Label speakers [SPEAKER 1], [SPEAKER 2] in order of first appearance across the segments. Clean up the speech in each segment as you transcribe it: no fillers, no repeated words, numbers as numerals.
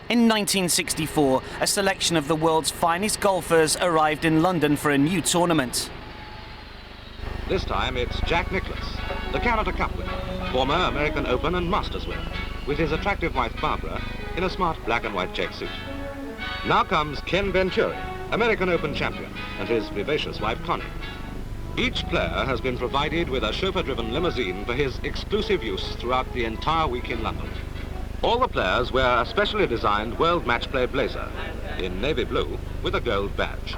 [SPEAKER 1] In 1964, a selection of the world's finest golfers arrived in London for a new tournament.
[SPEAKER 2] This time it's Jack Nicklaus, the Canada Cup winner, former American Open and Masters winner, with his attractive wife Barbara in a smart black and white check suit. Now comes Ken Venturi, American Open champion, and his vivacious wife Connie. Each player has been provided with a chauffeur-driven limousine for his exclusive use throughout the entire week in London. All the players wear a specially designed World Match Play blazer in navy blue with a gold badge.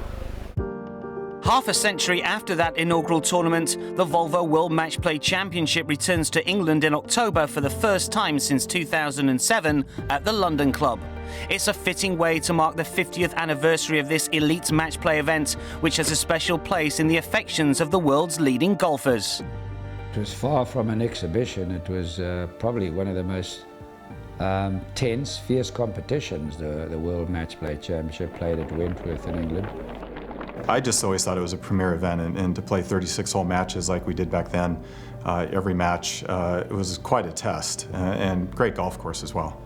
[SPEAKER 1] Half a century after that inaugural tournament, the Volvo World Match Play Championship returns to England in October for the first time since 2007 at the London Club. It's a fitting way to mark the 50th anniversary of this elite match play event, which has a special place in the affections of the world's leading golfers.
[SPEAKER 3] It was far from an exhibition. It was probably one of the most tense, fierce competitions, the World Match Play Championship played at Wentworth in England.
[SPEAKER 4] I just always thought it was a premier event, and to play 36-hole matches like we did back then, every match, it was quite a test, and great golf course as well.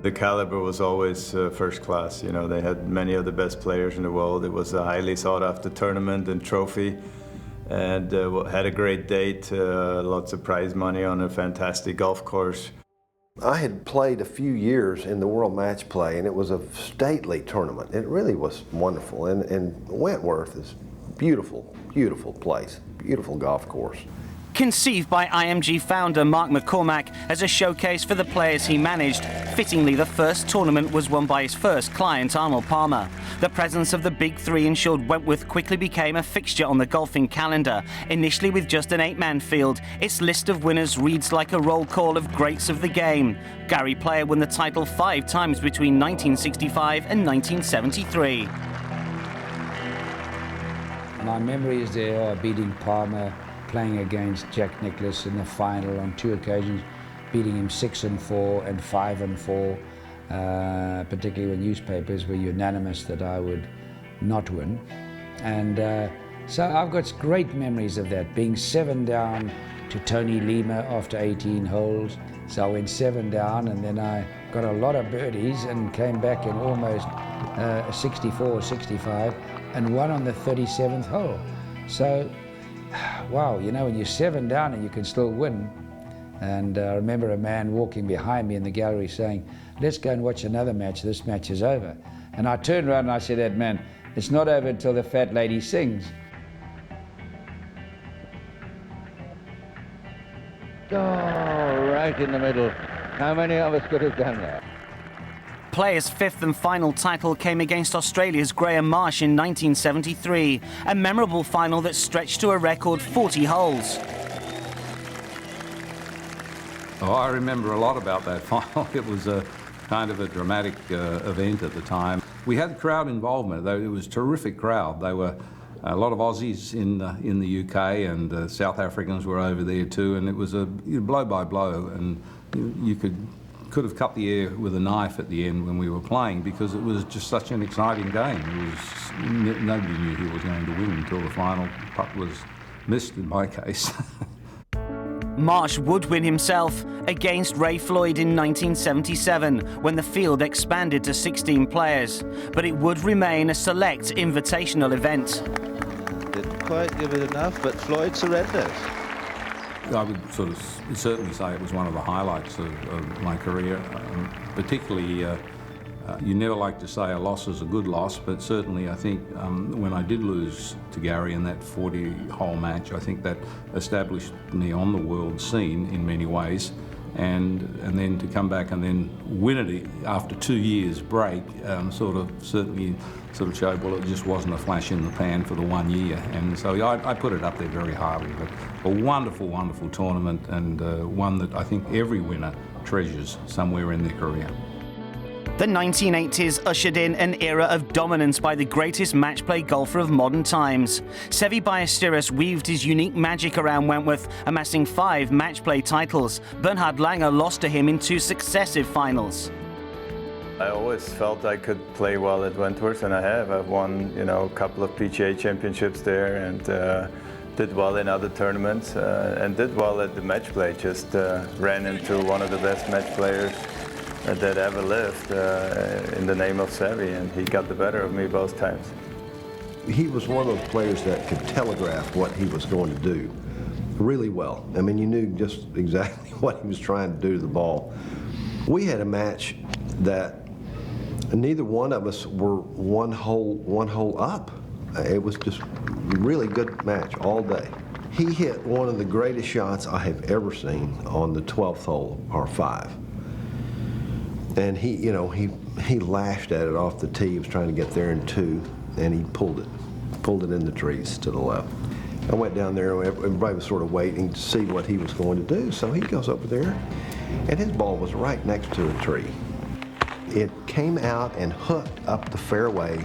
[SPEAKER 5] The caliber was always first class. You know, they had many of the best players in the world. It was a highly sought-after tournament and trophy, and had a great date, lots of prize money on a fantastic golf course.
[SPEAKER 6] I had played a few years in the World Match Play, and it was a stately tournament. It really was wonderful, and Wentworth is beautiful, beautiful place, beautiful golf course.
[SPEAKER 1] Conceived by IMG founder Mark McCormack as a showcase for the players he managed, fittingly the first tournament was won by his first client, Arnold Palmer. The presence of the Big Three ensured Wentworth quickly became a fixture on the golfing calendar. Initially with just an 8-man field, its list of winners reads like a roll call of greats of the game. Gary Player won the title 5 times between 1965 and 1973.
[SPEAKER 3] My memories there are beating Palmer, playing against Jack Nicklaus in the final on 2 occasions, beating him 6-4 and 5-4, particularly when newspapers were unanimous that I would not win. And so I've got great memories of that, being 7 down to Tony Lima after 18 holes. So I went 7 down, and then I got a lot of birdies and came back in almost 64 or 65 and won on the 37th hole. So wow, you know, when you're 7 down and you can still win. And I remember a man walking behind me in the gallery saying, "Let's go and watch another match, this match is over." And I turned around and I said, "That man, it's not over until the fat lady sings."
[SPEAKER 7] Oh, right in the middle. How many of us could have done that?
[SPEAKER 1] Player's 5th and final title came against Australia's Graham Marsh in 1973, a memorable final that stretched to a record 40 holes.
[SPEAKER 8] Oh, I remember a lot about that final. It was a kind of a dramatic event at the time. We had crowd involvement, though. It was a terrific crowd. They were a lot of Aussies in the UK, and South Africans were over there too, and it was a blow by blow, and you could have cut the air with a knife at the end when we were playing, because it was just such an exciting game. Nobody knew who was going to win until the final putt was missed, in my case.
[SPEAKER 1] Marsh would win himself against Ray Floyd in 1977, when the field expanded to 16 players. But it would remain a select invitational event.
[SPEAKER 7] Didn't quite give it enough, but Floyd surrenders.
[SPEAKER 8] I would certainly say it was one of the highlights of my career. Particularly, you never like to say a loss is a good loss, but certainly I think when I did lose to Gary in that 40-hole match, I think that established me on the world scene in many ways. And then to come back and then win it after 2 years break certainly showed, well, it just wasn't a flash in the pan for the 1 year. And so I put it up there very highly. But a wonderful, wonderful tournament, and one that I think every winner treasures somewhere in their career.
[SPEAKER 1] The 1980s ushered in an era of dominance by the greatest match play golfer of modern times. Seve Ballesteros weaved his unique magic around Wentworth, amassing 5 match play titles. Bernhard Langer lost to him in 2 successive finals.
[SPEAKER 5] I always felt I could play well at Wentworth, and I have. I've won, a couple of PGA championships there, and did well in other tournaments, and did well at the match play. Just ran into one of the best match players that ever lived in the name of Seve, and he got the better of me both times.
[SPEAKER 6] He was one of those players that could telegraph what he was going to do really well. I mean, you knew just exactly what he was trying to do to the ball. We had a match that neither one of us were one hole up. It was just a really good match all day. He hit one of the greatest shots I have ever seen on the 12th hole, par 5. And he lashed at it off the tee. He was trying to get there in 2, and he pulled it in the trees to the left. I went down there, and everybody was sort of waiting to see what he was going to do. So he goes over there, and his ball was right next to a tree. It came out and hooked up the fairway.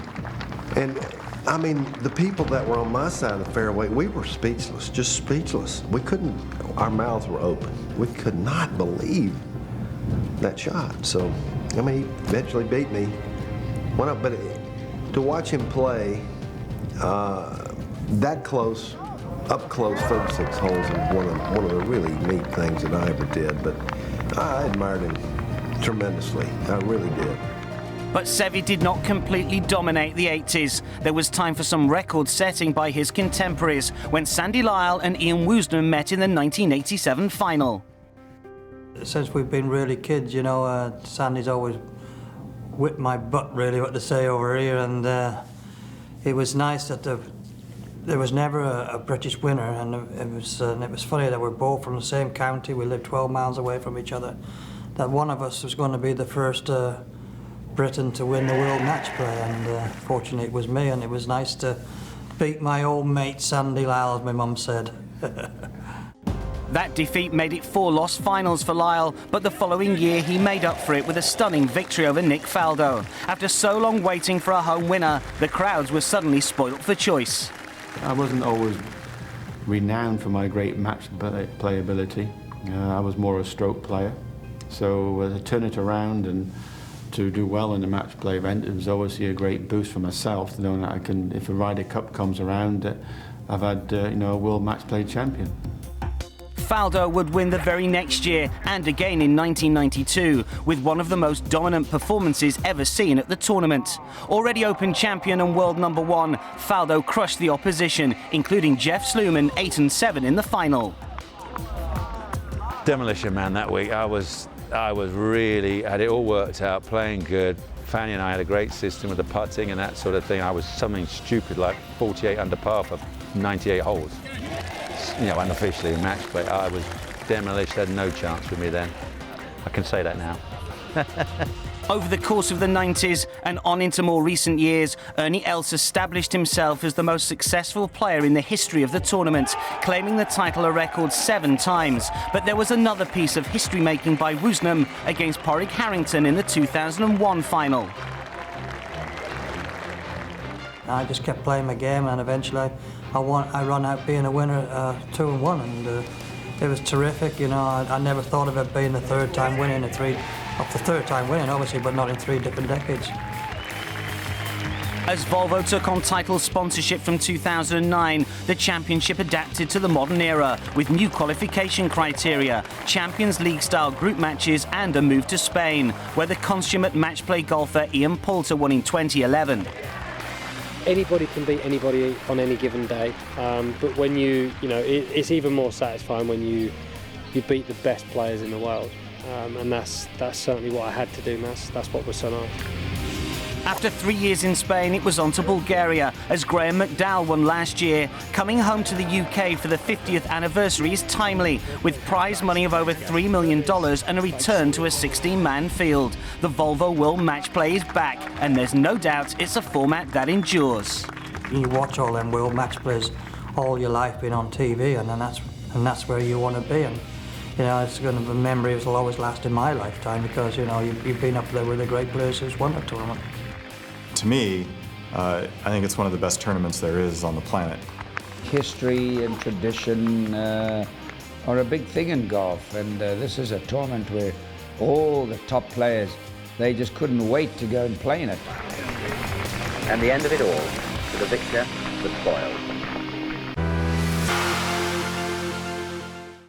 [SPEAKER 6] And I mean, the people that were on my side of the fairway, we were speechless, just speechless. We couldn't, our mouths were open. We could not believe that shot. So, I mean, he eventually beat me. But to watch him play that close, up close, 36 holes, is one of the really neat things that I ever did. But I admired him tremendously. I really did.
[SPEAKER 1] But Seve did not completely dominate the 80s. There was time for some record setting by his contemporaries when Sandy Lyle and Ian Woosnam met in the 1987 final.
[SPEAKER 9] Since we've been really kids, you know, Sandy's always whipped my butt, really, what to say over here, and it was nice that there was never a British winner, and it was funny that we're both from the same county. We lived 12 miles away from each other. That one of us was going to be the first Briton to win the World Match play, and fortunately it was me, and it was nice to beat my old mate Sandy Lyle, as my mum said.
[SPEAKER 1] That defeat made it 4 lost finals for Lyle, but the following year he made up for it with a stunning victory over Nick Faldo. After so long waiting for a home winner, the crowds were suddenly spoilt for choice.
[SPEAKER 10] I wasn't always renowned for my great match play ability. I was more a stroke player. So to turn it around and to do well in a match play event, it was obviously a great boost for myself, knowing that I can, if a Ryder Cup comes around, I've had a world match play champion.
[SPEAKER 1] Faldo would win the very next year and again in 1992 with one of the most dominant performances ever seen at the tournament. Already Open champion and world -- 1, Faldo crushed the opposition, including Jeff Sluman 8 and 7 in the final.
[SPEAKER 11] Demolition man that week. I was really, had it all worked out, playing good. Fanny and I had a great system with the putting and that sort of thing. I was something stupid like 48 under par for 98 holes. You know, unofficially match play. I was demolished, had no chance with me then. I can say that now.
[SPEAKER 1] Over the course of the 90s and on into more recent years, Ernie Els established himself as the most successful player in the history of the tournament, claiming the title a record 7 times. But there was another piece of history-making by Woosnam against Porrick Harrington in the 2001 final.
[SPEAKER 9] I just kept playing my game, and eventually I run out being a winner 2-1, and it was terrific. You know, I never thought of it being the third time winning the third time winning, obviously, but not in 3 different decades.
[SPEAKER 1] As Volvo took on title sponsorship from 2009, the championship adapted to the modern era with new qualification criteria, Champions League-style group matches and a move to Spain, where the consummate match-play golfer Ian Poulter won in 2011.
[SPEAKER 12] Anybody can beat anybody on any given day, but when it's even more satisfying when you beat the best players in the world, and that's certainly what I had to do, and that's what was so nice.
[SPEAKER 1] After 3 years in Spain, it was on to Bulgaria, as Graham McDowell won last year. Coming home to the UK for the 50th anniversary is timely, with prize money of over $3 million and a return to a 16-man field. The Volvo World Match play is back, and there's no doubt it's a format that endures.
[SPEAKER 9] You watch all them World Match plays all your life being on TV, and that's where you want to be. And you know, it's going to be a memory that will always last in my lifetime, because you know you've been up there with the great players who's won the tournament.
[SPEAKER 4] To me, I think it's one of the best tournaments there is on the planet.
[SPEAKER 3] History and tradition are a big thing in golf, and this is a tournament where all the top players, they just couldn't wait to go and play in it.
[SPEAKER 13] And the end of it all, to the victor, the spoils.